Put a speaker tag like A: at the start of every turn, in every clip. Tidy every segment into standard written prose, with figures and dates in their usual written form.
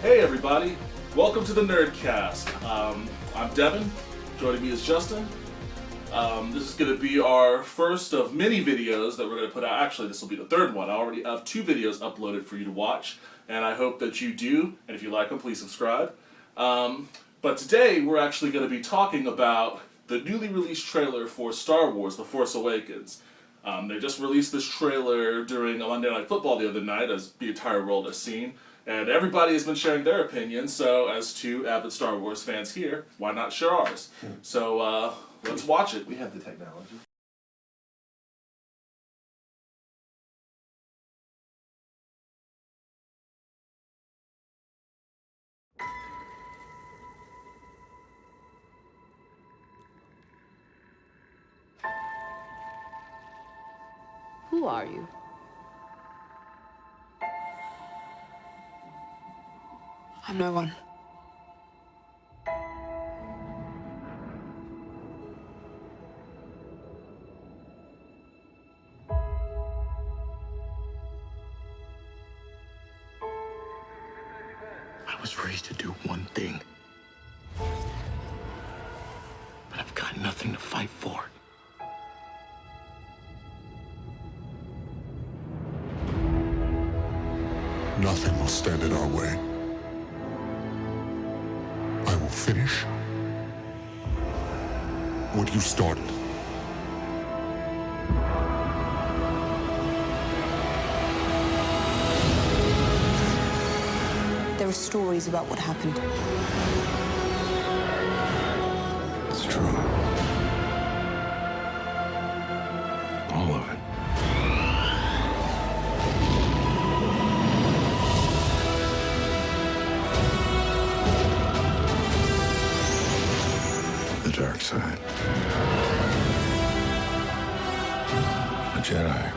A: Hey everybody, welcome to the Nerdcast. I'm Devin, joining me is Justin. This is going to be our first of many videos that we're going to put out. Actually, this will be the third one. I already have 2 videos uploaded for you to watch, and I hope that you do, and if you like them, please subscribe. But today, we're actually going to be talking about the newly released trailer for Star Wars: The Force Awakens. They just released this trailer during Monday Night Football the other night, as the entire world has seen. And everybody has been sharing their opinions, so as 2 avid Star Wars fans here, why not share ours? So, let's watch it.
B: We have the technology.
C: Who are you?
D: I'm no one.
E: I was raised to do one thing. But I've got nothing to fight for.
F: Nothing will stand in our way. I will finish what you started.
D: There are stories about what happened.
F: It's true.
E: All of it. The dark side. A Jedi.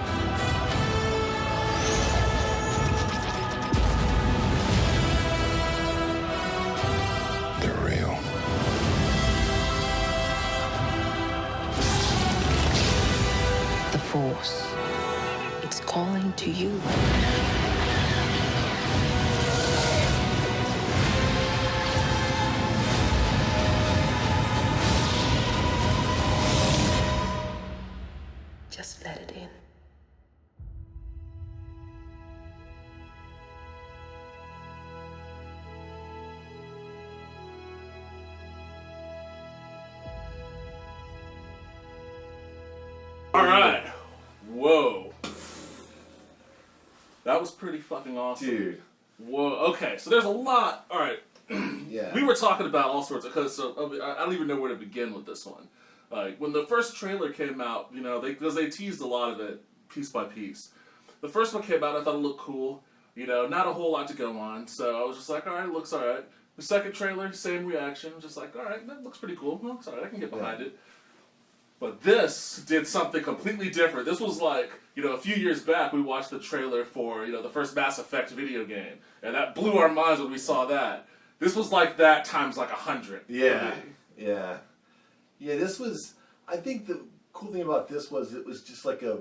E: They're real.
D: The Force. It's calling to you. Just let it in.
A: Alright. Whoa. That was pretty fucking awesome.
B: Dude.
A: Whoa. Okay, so there's a lot. Alright.
B: Yeah.
A: We were talking about all sorts of... Cause, I don't even know where to begin with this one. Like, when the first trailer came out, you know, because they teased a lot of it piece by piece. The first one came out, I thought it looked cool. You know, not a whole lot to go on. So I was just like, alright, it looks alright. The second trailer, same reaction. Just like, alright, that looks pretty cool. Looks alright, I can get behind it. But this did something completely different. This was like, you know, a few years back we watched the trailer for, you know, the first Mass Effect video game. And that blew our minds when we saw that. This was like that times like 100.
B: Yeah. Yeah. Yeah, this was... I think the cool thing about this was it was just like a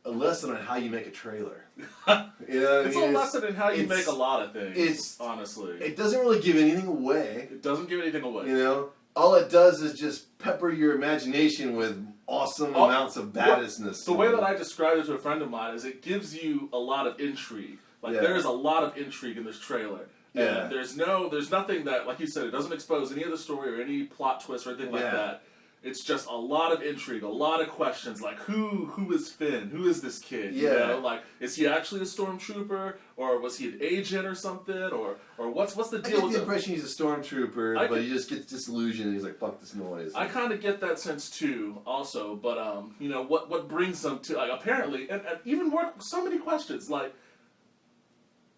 B: lesson on how you make a trailer. You know what
A: It's
B: I mean?
A: a lesson in how you make a lot of things,
B: it's
A: honestly.
B: It doesn't really give anything away.
A: It doesn't give anything away.
B: You know? All it does is just pepper your imagination with awesome amounts of badassness.
A: The way that I described it to a friend of mine is it gives you a lot of intrigue. Like, there is a lot of intrigue in this trailer.
B: Yeah.
A: And there's nothing that, like you said, it doesn't expose any of the story or any plot twist or anything like that. It's just a lot of intrigue, a lot of questions, like who is Finn? Who is this kid? You know? Like, is he actually a stormtrooper, or was he an agent or something, or what's the deal
B: I get
A: with
B: the impression he's a stormtrooper, but he just gets disillusioned and he's like, fuck this noise.
A: I kind of get that sense too, also, but you know, what brings them to, like, apparently, and even more, so many questions, like,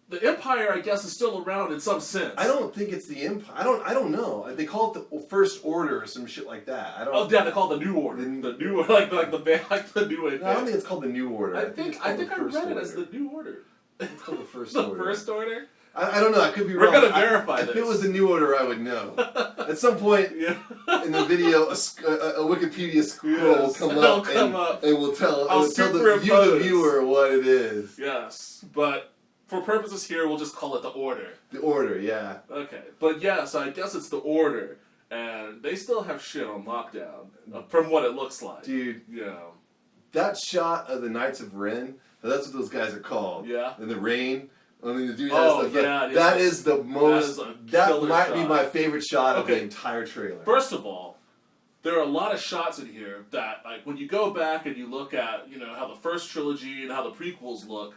A: the Empire, I guess, is still around in some sense.
B: I don't think it's the Empire. I don't know. They call it the First Order or some shit like that. I don't.
A: Oh yeah, they call it the New Order. The New Order, like the New Order.
B: No, I don't think it's called the New Order.
A: I think I read it as the New Order.
B: It's called the First
A: The
B: Order.
A: First Order.
B: I don't know. I could be
A: We're
B: wrong.
A: gonna verify
B: If
A: this.
B: it was the New Order, I would know. At some point in the video, a Wikipedia scroll will come up and will tell the viewer what it is.
A: Yes, but for purposes here, we'll just call it the Order.
B: The Order, yeah.
A: Okay, but yeah, so I guess it's the Order, and they still have shit on lockdown, from what it looks like.
B: Dude.
A: You know.
B: That shot of the Knights of Ren, that's what those guys are called.
A: Yeah.
B: In the rain. I mean, the dude
A: that
B: is the most. That might be my favorite shot of the entire trailer.
A: First of all, there are a lot of shots in here that, like, when you go back and you look at, you know, how the first trilogy and how the prequels look,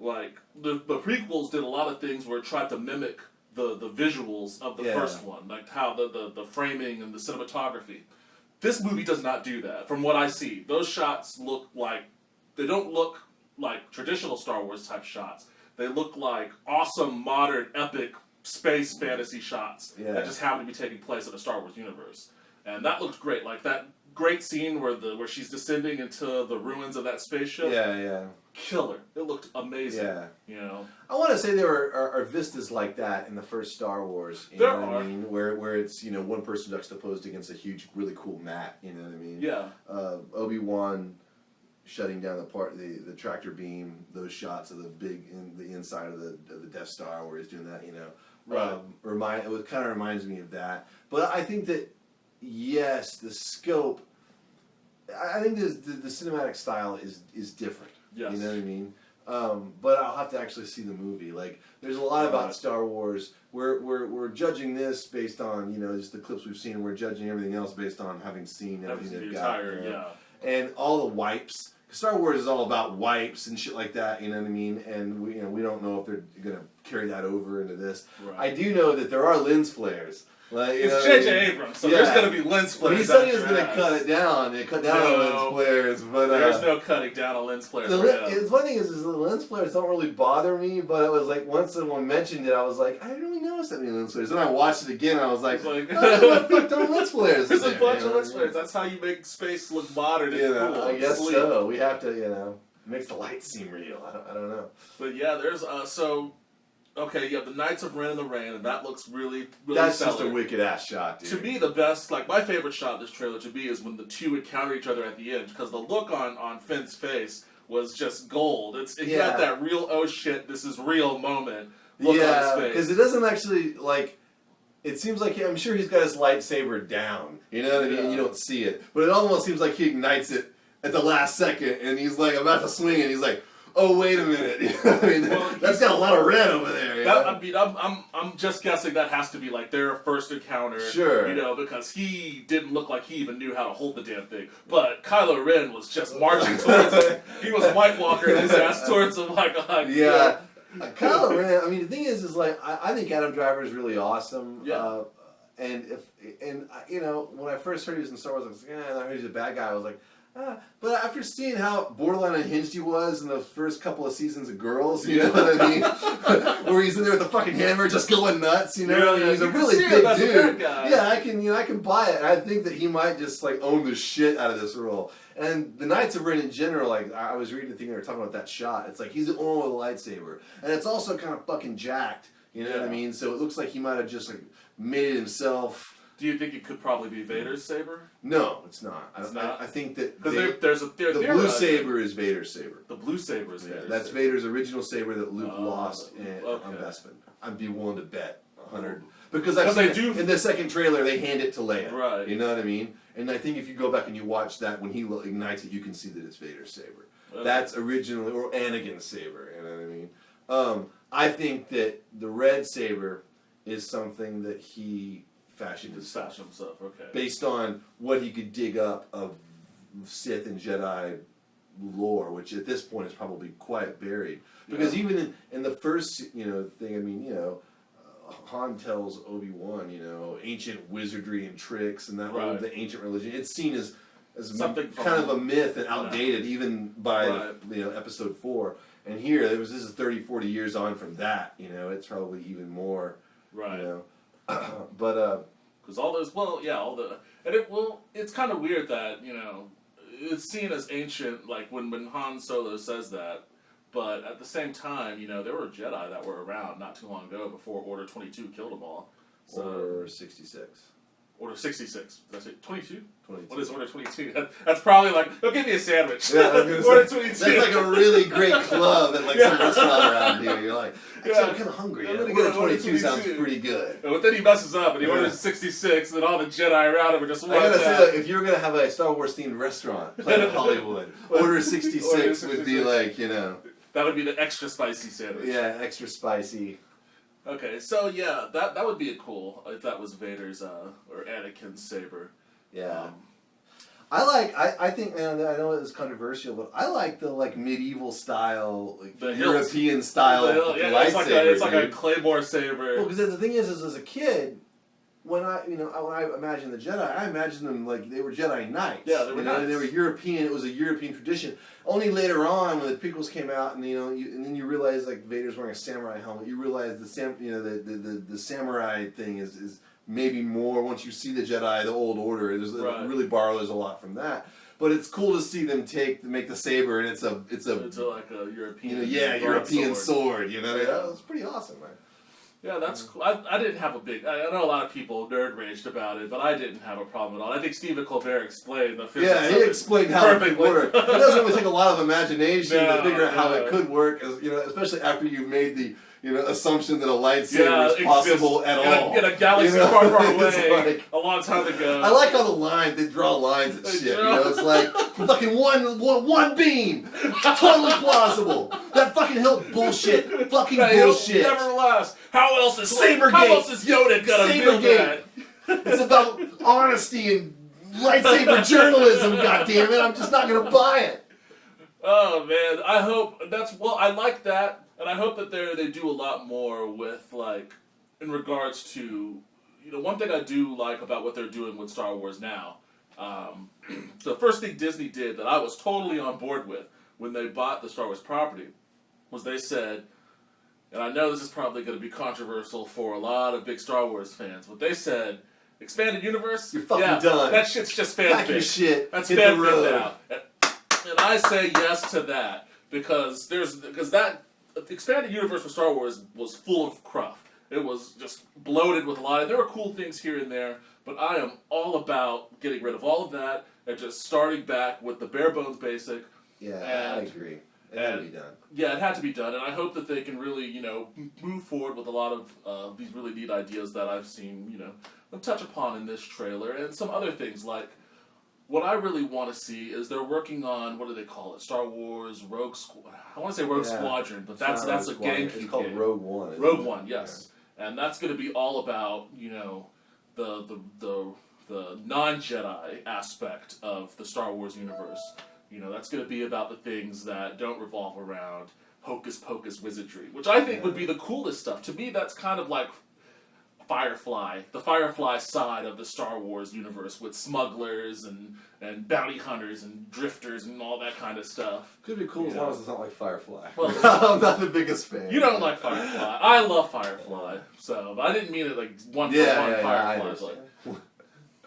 A: like, the prequels did a lot of things where it tried to mimic the visuals of the first one, like how the framing and the cinematography. This movie does not do that, from what I see. Those shots look like, they don't look like traditional Star Wars type shots. They look like awesome, modern, epic space fantasy shots that just happen to be taking place in the Star Wars universe. And that looked great. Like that great scene where she's descending into the ruins of that spaceship.
B: Yeah.
A: Killer. It looked amazing.
B: Yeah.
A: You know?
B: I want to say there are vistas like that in the first Star Wars. You know what I mean? Where it's, you know, one person juxtaposed against a huge, really cool mat. You know what I mean?
A: Yeah.
B: Obi-Wan shutting down the tractor beam, those shots of the inside of the Death Star where he's doing that, you know.
A: Right.
B: It kind of reminds me of that. But I think that, yes, the scope, I think the cinematic style is different.
A: Yes.
B: You know what I mean? But I'll have to actually see the movie. Like, there's a lot about Star Wars. We're judging this based on, you know, just the clips we've seen. We're judging everything else based on having seen everything they've got. And all the wipes. Star Wars is all about wipes and shit like that, you know what I mean? And we don't know if they're going to carry that over into this. Right. I do know that there are lens flares. Like,
A: it's J.J. Abrams, so there's going to be lens flares.
B: But he said he was going to cut it down. They cut down on lens flares. But
A: there's no cutting down on lens flares.
B: The funny thing is the lens flares don't really bother me, but it was like once someone mentioned it, I was like, I didn't really notice that many lens flares. Then I watched it again, and I was like, oh, what the fuck are lens flares?
A: There's a bunch of lens flares. That's how you make space look modern and cool.
B: I guess so. We have to, it makes the lights seem real. I don't know.
A: But yeah, there's, okay, you have the Knights of Ren in the Rain, and that looks really, really
B: That's
A: stellar.
B: just a wicked-ass shot, dude.
A: To me, the best, like, my favorite shot of this trailer to me is when the two encounter each other at the end, because the look on Finn's face was just gold. It got that real, oh shit, this is real moment look on his face.
B: Because it doesn't actually, like, it seems like, I'm sure he's got his lightsaber down, you know what I mean? And you don't see it. But it almost seems like he ignites it at the last second, and he's like about to swing, and he's like, oh, wait a minute. I mean, that's got a lot of red over there.
A: I'm just guessing that has to be like their first encounter.
B: Sure.
A: You know, because he didn't look like he even knew how to hold the damn thing. But Kylo Ren was just marching towards him. He was White Walkering his ass towards him like a hug.
B: Yeah. Kylo Ren, I mean, the thing is like, I think Adam Driver is really awesome.
A: Yeah.
B: And you know, when I first heard he was in Star Wars, I was like, I heard he's a bad guy. I was like, but after seeing how borderline unhinged he was in those first couple of seasons of Girls, you know what I mean? Where he's in there with the fucking hammer just going nuts, you know? He's a really big dude. Yeah, I can buy it. I think that he might just like own the shit out of this role. And the Knights of Ren in general, like I was reading the thing they were talking about that shot. It's like he's the only one with a lightsaber, and it's also kind of fucking jacked. You know what I mean? So it looks like he might have just like made it himself.
A: Do you think it could probably be Vader's saber?
B: No, it's not. I think that the blue saber is Vader's saber.
A: The blue saber is Vader's.
B: That's Vader's original saber that Luke lost on Bespin. I'd be willing to bet 100 because in the second trailer they hand it to Leia.
A: Right.
B: You know what I mean? And I think if you go back and you watch that when he ignites it, you can see that it's Vader's saber. Okay. That's originally or Anakin's saber. You know what I mean? I think that the red saber is something that he fashioned himself.
A: Okay.
B: Based on what he could dig up of Sith and Jedi lore, which at this point is probably quite buried. Because even in the first, thing, I mean, Han tells Obi-Wan, ancient wizardry and tricks and that the ancient religion. It's seen as something kind of a myth and outdated even by episode 4. And here, this is 30, 40 years on from that. It's probably even more.
A: Right.
B: But
A: because all those, it's kind of weird that it's seen as ancient, like when Han Solo says that. But at the same time, there were Jedi that were around not too long ago before Order 22 killed them all.
B: So, Order 66.
A: Order 66. Did I say 22?
B: 22.
A: What is Order 22? That's probably like, go get me a sandwich.
B: Yeah, I was gonna
A: Order
B: say,
A: 22.
B: That's like a really great club at like some restaurant around here. You're like, actually,
A: Yeah.
B: I'm kind of hungry.
A: I'm gonna
B: Order
A: get an Order
B: 22 sounds
A: 22.
B: pretty good.
A: But then he messes up and he
B: Yeah.
A: orders 66, and then all the Jedi around him are just
B: I
A: like
B: gotta
A: that.
B: say, like, if you were gonna have a Star Wars themed restaurant, Planet Hollywood, Order 66 would be like, you know,
A: That would be the extra spicy sandwich.
B: yeah, extra spicy.
A: Okay, so yeah, that would be cool if that was Vader's or Anakin's saber.
B: Yeah. I think, man, I know it's controversial, but I like the like medieval style, like
A: The hilts.
B: European style
A: Yeah,
B: lightsaber.
A: it's like a
B: dude.
A: Claymore saber.
B: Well, because the thing is, as a kid, when I imagine the Jedi, I imagine them like they were Jedi Knights.
A: Yeah, they were knights.
B: They were European. It was a European tradition. Only later on, when the prequels came out, and and then you realize like Vader's wearing a samurai helmet. You realize the samurai thing is maybe more once you see the Jedi, the Old Order. It really borrows a lot from that. But it's cool to see them make the saber, and it's
A: like a European.
B: European sword. You know, yeah, it's pretty awesome, man.
A: Yeah, that's cool. I didn't have a big... I know a lot of people nerd raged about it, but I didn't have a problem at all. I think Stephen Colbert explained the physics
B: Yeah, he explained how it could
A: perfectly.
B: work. It doesn't really take a lot of imagination to
A: No,
B: figure out how
A: no.
B: it could work, especially after you've made the assumption that a lightsaber
A: Yeah,
B: is possible at all.
A: In a galaxy far, far
B: It's
A: away,
B: like-
A: a long time ago.
B: I like how the lines, they draw lines and
A: They
B: shit.
A: draw-
B: It's like fucking one beam. Totally plausible. That fucking hill bullshit. Fucking bullshit.
A: Never last. How else is
B: Sabergate.
A: How else is Yoda gonna build
B: Sabergate.
A: that?
B: It's about honesty and lightsaber journalism, goddammit. I'm just not gonna buy it.
A: Oh man, I hope I like that, and I hope that they do a lot more with like in regards to one thing I do like about what they're doing with Star Wars now. The first thing Disney did that I was totally on board with when they bought the Star Wars property was they said, and I know this is probably going to be controversial for a lot of big Star Wars fans, but they said, expanded universe?
B: You're fucking done.
A: That shit's just
B: Pack your
A: fanfic.
B: shit.
A: That's
B: Hit the
A: fanfic
B: road.
A: now. And I say yes to that because that expanded universe for Star Wars was full of cruff. It was just bloated with a lot of... There were cool things here and there, but I am all about getting rid of all of that and just starting back with the bare bones basic.
B: Yeah, I agree. It had to be done.
A: Yeah, it had to be done, and I hope that they can really, move forward with a lot of these really neat ideas that I've seen, them touch upon in this trailer, and some other things like what I really want to see is they're working on, what do they call it? Star Wars Rogue Squadron. I want to say Rogue Squadron, but that's a GameCube
B: It's called
A: game.
B: Rogue One. isn't
A: Rogue
B: it?
A: One, yes. And that's going to be all about, the non-Jedi aspect of the Star Wars universe. That's going to be about the things that don't revolve around hocus pocus wizardry, which I think would be the coolest stuff. To me, that's kind of like Firefly, the Firefly side of the Star Wars universe with smugglers and bounty hunters and drifters and all that kind of stuff.
B: Could be cool as long as it's not like Firefly.
A: Well,
B: I'm not the biggest fan.
A: You don't like Firefly. I love Firefly, but I didn't mean it like one for one
B: I
A: Firefly.
B: understand.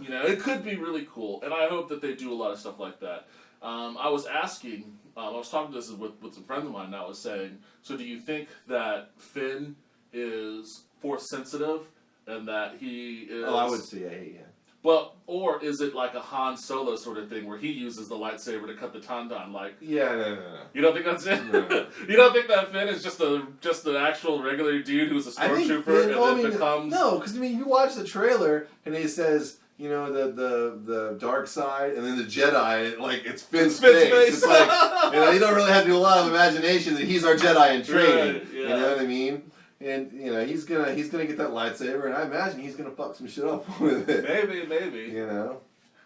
A: It could be really cool, and I hope that they do a lot of stuff like that. I was asking, I was talking this with some friends of mine, and I was saying, so do you think that Finn is Force sensitive, and that he is...
B: Oh, I would say, yeah.
A: Well, or is it like a Han Solo sort of thing where he uses the lightsaber to cut the tauntaun? Like,
B: Yeah, no.
A: you don't think that's it?
B: No.
A: You don't think that Finn is just an actual regular dude who's a
B: I think
A: stormtrooper and then becomes...
B: No, because you watch the trailer and he says, the dark side and then the Jedi, like it's Finn's face. It's like you don't really have to do a lot of imagination that he's our Jedi in training.
A: Right, yeah.
B: You know what I mean? And he's gonna get that lightsaber, and I imagine he's gonna fuck some shit up with it.
A: Maybe.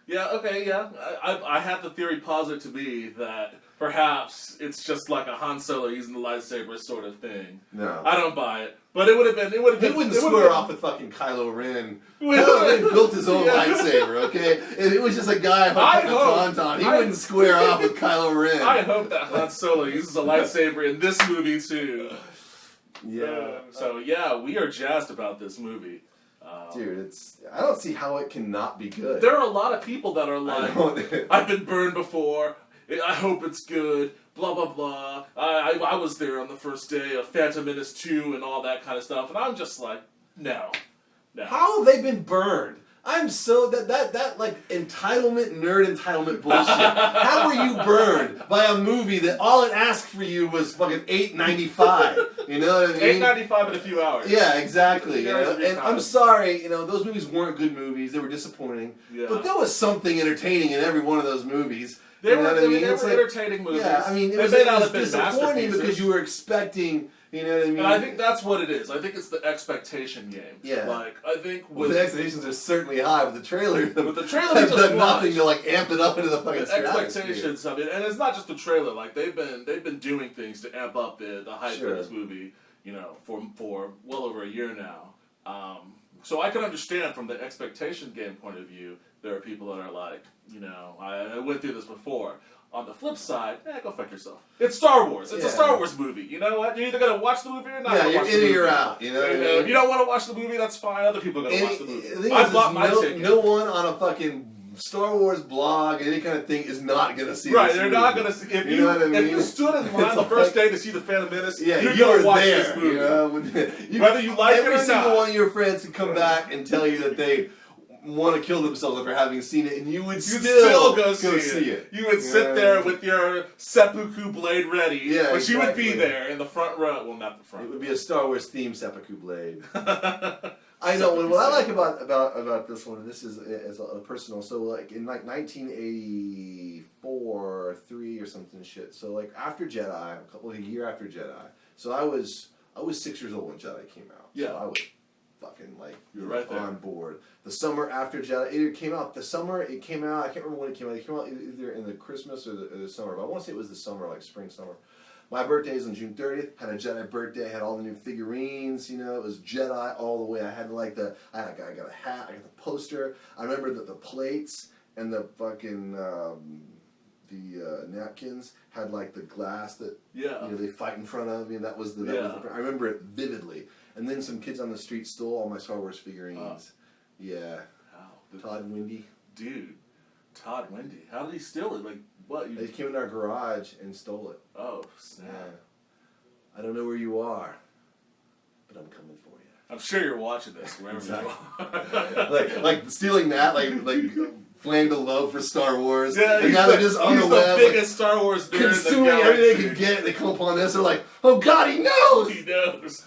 A: Yeah, okay, yeah. I have the theory posited to me that perhaps it's just like a Han Solo using the lightsaber sort of thing.
B: No.
A: I don't buy it. But it would have been...
B: He wouldn't square off with fucking Kylo Ren. Kylo Ren built his own lightsaber, okay? If it was just a guy holding a tauntaun, he wouldn't square off with Kylo Ren.
A: I hope that Han Solo uses a lightsaber in this movie, too.
B: Yeah.
A: We are jazzed about this movie.
B: Dude, I don't see how it cannot be good.
A: There are a lot of people that are like, I've been burned before, I hope it's good, blah, blah, blah. I was there on the first day of Phantom Menace 2 and all that kind of stuff, and I'm just like, no.
B: How have they been burned? I'm so that like entitlement, nerd entitlement bullshit. How were you burned by a movie that all it asked for you was fucking $8.95? You know what I mean?
A: $8.95 in a few hours.
B: Yeah, exactly. You know? And
A: time.
B: I'm sorry, you know, those movies weren't good movies. They were disappointing.
A: Yeah.
B: But there was something entertaining in every one of those movies.
A: They
B: You know
A: were,
B: what I mean?
A: they
B: It's
A: were
B: like-
A: entertaining movies.
B: Yeah, I mean, it
A: They
B: was,
A: may
B: it
A: not
B: was
A: have been
B: disappointing
A: masterpieces.
B: because you were expecting, you know what I mean?
A: And I think that's what it is. I think it's the expectation game.
B: Yeah.
A: Like, I think
B: Well,
A: with
B: the expectations are certainly high, but the trailer,
A: With the trailer,
B: have
A: just
B: done nothing
A: watch.
B: to like amp it up into the fucking
A: with
B: stratosphere.
A: expectations, I mean, and it's not just the trailer. Like they've been doing things to amp up the hype
B: Sure.
A: of this movie. You know, for well over a year now. So I can understand from the expectation game point of view. There are people that are like, you know, I went through this before. On the flip side, go fuck yourself. It's Star Wars. It's a Star Wars movie. You know what? You're either gonna watch the movie or not.
B: Yeah,
A: gonna
B: you're
A: watch
B: in
A: the
B: or you're
A: movie.
B: out. You know what I mean?
A: If you don't want to watch the movie, that's fine. Other people are gonna watch the
B: The
A: movie.
B: thing
A: I
B: is,
A: bought my
B: no,
A: ticket.
B: no one on a fucking Star Wars blog, any kind of thing, is not gonna see
A: Right,
B: this
A: they're
B: movie.
A: not gonna see. If
B: You know what I mean?
A: if you stood in line
B: It's
A: the first
B: like-
A: day to see the Phantom Menace,
B: Yeah,
A: you're
B: you
A: gonna
B: were
A: watch
B: there.
A: this movie.
B: You know?
A: Whether you like it
B: every
A: or
B: single
A: not.
B: one of your friends could come back and tell you that they want to kill themselves after having seen it, and you would
A: You'd
B: still
A: go see it. You would sit
B: Yeah.
A: there with your seppuku blade ready,
B: Yeah,
A: but you would be
B: exactly.
A: there in the front row. Well, not the
B: It
A: front.
B: would be a Star Wars themed seppuku blade.
A: row.
B: I know.
A: Seppuku
B: What I like
A: scene.
B: about this one, and this is as a personal. So like in like 1984, 3 or something shit. So like after Jedi, a year after Jedi. So I was 6 years old when Jedi came out.
A: Yeah.
B: So I was fucking like
A: You're right there.
B: on board. The summer after Jedi, it came out. The summer it came out. I can't remember when it came out. It came out either in the Christmas or the summer. But I want to say it was the summer, like spring, summer. My birthday is on June 30th. Had a Jedi birthday. Had all the new figurines. You know, it was Jedi all the way. I had like I got a hat. I got the poster. I remember that the plates and the fucking napkins had like the glass that
A: Yeah.
B: you know they fight in front of. You know, that was the.
A: Yeah.
B: I remember it vividly. And then some kids on the street stole all my Star Wars figurines. Yeah.
A: Wow.
B: Todd and Wendy.
A: Dude, Todd Wendy. How did he steal it? Like what?
B: They came in our garage and stole it.
A: Oh
B: Yeah.
A: snap!
B: I don't know where you are, but I'm coming for you.
A: I'm sure you're watching this wherever
B: Exactly.
A: you are.
B: like stealing that, like flaying the love for Star Wars.
A: Yeah,
B: and
A: he's
B: now they're just on
A: he's
B: the
A: the
B: web,
A: biggest Star Wars
B: like,
A: nerd
B: consuming
A: in the
B: everything they
A: galaxy.
B: can get. They come upon this, they're like, oh God, he knows.
A: He knows.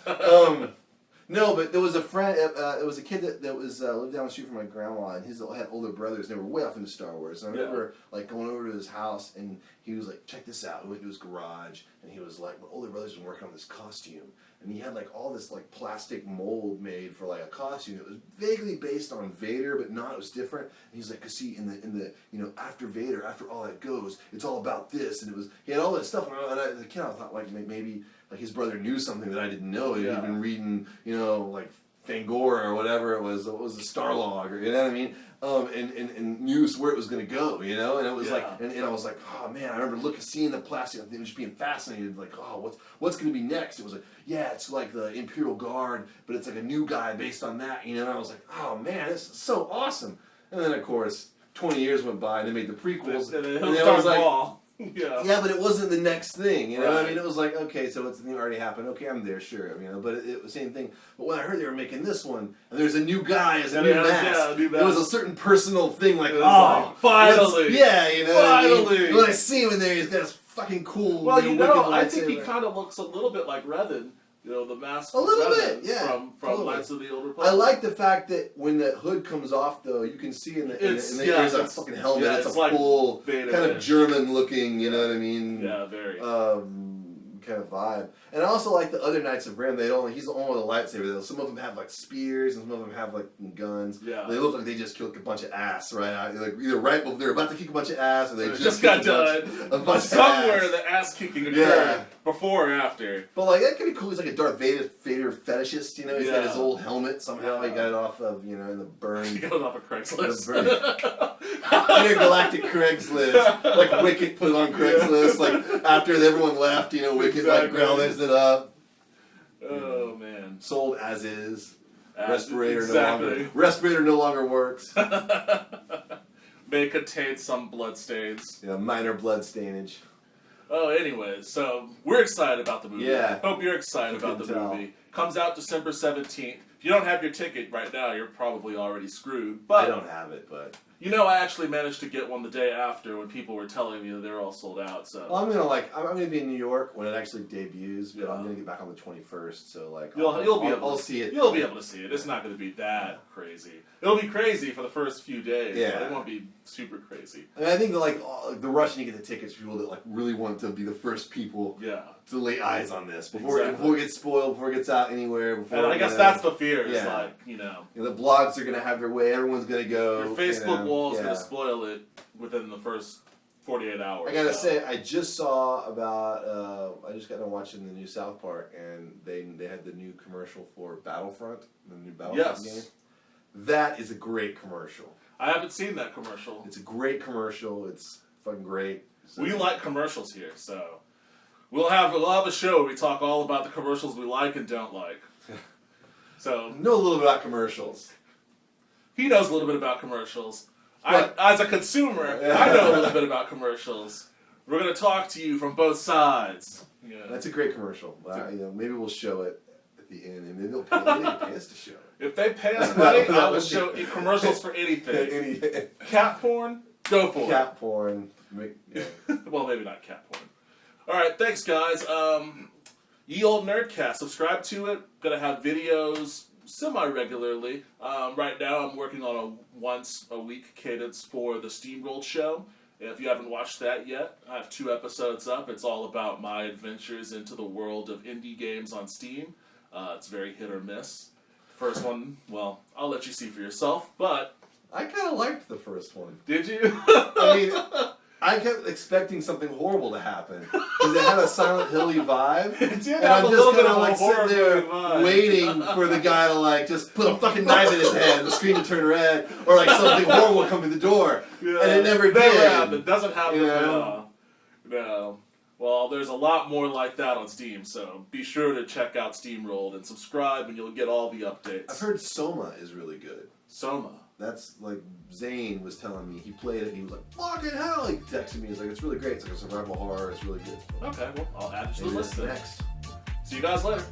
B: No, but there was a friend. It was a kid that was lived down the street from my grandma, and his had older brothers. And they were way off into Star Wars. And I remember like going over to his house, and he was like, "Check this out." We went to his garage, and he was like, "My older brother's been working on this costume." And he had like all this like plastic mold made for like a costume. It was vaguely based on Vader, but not. It was different. And he's like, "Cause see, in the you know after Vader, after all that goes, it's all about this." And it was he had all that stuff. And as a kid, I thought like maybe like his brother knew something that I didn't know. He'd been reading, you know, like Fangora or whatever it was. It was a Starlog, or you know what I mean. And knew where it was going to go, you know, and it was like, and I was like, oh man, I remember seeing the plastic, and just being fascinated, like, oh, what's going to be next? It was like, yeah, it's like the Imperial Guard, but it's like a new guy based on that, you know. And I was like, oh man, this is so awesome. And then of course, 20 years went by, and they made the prequels,
A: And
B: and
A: then
B: it was like,
A: Ball. Yeah.
B: yeah, but it wasn't the next thing, you know.
A: Right.
B: I mean, it was like, okay, so it's the thing already happened. Okay, I'm there, sure, you know. But it was the same thing. But when I heard they were making this one, and there's a new guy as a new mask,
A: a new
B: there was a
A: mask.
B: certain personal thing, like,
A: It was
B: oh,
A: like, finally,
B: let's- yeah, you know. what I mean?
A: finally.
B: When I see him in there, he's got this fucking cool.
A: Well, you know,
B: wicked
A: I think he
B: lightsaber.
A: kind of looks a little bit like Revan. You know, the mask.
B: A little
A: Revan
B: bit, yeah,
A: From
B: totally.
A: Knights of the Old Republic.
B: I like the fact that when the hood comes off, though, you can see in the there's a fucking helmet.
A: yeah,
B: it's a
A: like
B: full
A: Vader,
B: kind
A: yeah.
B: of German looking, you know what I mean?
A: Yeah, very.
B: Kind of vibe. And I also like the other Knights of Ren. He's the only one with a lightsaber. Some of them have like spears, and some of them have like guns.
A: Yeah.
B: They look like they just killed a bunch of ass, right? Like either right before they're about to kick a bunch of ass, or they
A: just got done.
B: A bunch
A: Somewhere
B: of ass.
A: the ass kicking occurred
B: Yeah.
A: before or after.
B: But like that could be cool. He's like a Darth Vader fetishist, you know. He's got
A: Yeah.
B: his old helmet. Somehow he
A: Yeah.
B: got it off of in the
A: He
B: burn.
A: got it off of Craigslist.
B: Intergalactic Craigslist, like Wicket put it on Craigslist, like after everyone left, you know, Wicket like
A: Exactly.
B: growled it up.
A: Oh man.
B: Sold as is.
A: As-
B: Respirator
A: exactly.
B: Respirator no longer works.
A: May contain some blood stains.
B: Yeah, minor blood stainage.
A: Oh, anyways, so we're excited about the movie.
B: Yeah.
A: Hope you're excited
B: You
A: about
B: can
A: the
B: tell.
A: movie. Comes out December 17th. If you don't have your ticket right now, you're probably already screwed. But
B: I don't have it, but
A: I actually managed to get one the day after when people were telling me that they're all sold out. So
B: well, I'm gonna be in New York when it actually debuts, but I'm gonna get back on the 21st. So like, I'll see it.
A: You'll be able to see it. It's not going to be that crazy. It'll be crazy for the first few days.
B: Yeah.
A: But it won't be super crazy.
B: And I think that the rush to get the tickets for people that like really want to be the first people
A: Yeah.
B: to lay eyes on this before
A: Exactly.
B: it gets spoiled, before it gets out anywhere. Before
A: And I guess that's the fear. Is
B: Yeah.
A: like,
B: the blogs are gonna have their way. Everyone's gonna go.
A: your Facebook wall is
B: yeah.
A: going to spoil it within the first 48 hours.
B: I gotta say, I just saw about. I just got done watching the new South Park, and they had the new commercial for Battlefront, the new Battlefront game. That is a great commercial.
A: I haven't seen that commercial.
B: It's a great commercial. It's fucking great. So,
A: We like commercials here, so we'll have a show where we talk all about the commercials we like and don't like. So
B: know a little bit about commercials.
A: he knows a little bit about commercials.
B: But-
A: As a consumer, I know a little bit about commercials. We're going to talk to you from both sides. Yeah.
B: That's a great commercial. Maybe we'll show it at the end, and maybe they'll pay us to show it.
A: If they pay us money, I will show you commercials for anything. Cat porn, go for
B: Cat porn. Yeah.
A: it. Well, maybe not cat porn. All right, thanks, guys. Ye Old Nerdcast, subscribe to it. Gonna have videos semi-regularly. Right now, I'm working on a once-a-week cadence for the Steamrolled show. If you haven't watched that yet, I have 2 episodes up. It's all about my adventures into the world of indie games on Steam. It's very hit or miss. First one, well, I'll let you see for yourself, but...
B: I kind of liked the first one.
A: Did you?
B: I mean, I kept expecting something horrible to happen because it had a Silent Hilly vibe,
A: It did
B: and
A: have
B: I'm
A: a
B: just
A: little bit
B: kind of
A: of a
B: like
A: horror
B: sitting there
A: movie vibe.
B: waiting for the guy to like just put a fucking knife in his head and the screen to turn red, or like something horrible come through the door,
A: Yeah.
B: and it never did.
A: Happened. Doesn't happen.
B: Yeah.
A: No. Well, there's a lot more like that on Steam, so be sure to check out Steamrolled and subscribe, and you'll get all the updates.
B: I've heard Soma is really good.
A: Soma.
B: That's like Zane was telling me. He played it and he was like, fucking hell! He texted me. He's like, it's really great. It's like a survival horror. It's really good.
A: Okay, well, I'll add it to the
B: Maybe
A: list
B: that's
A: then.
B: next.
A: See you guys later.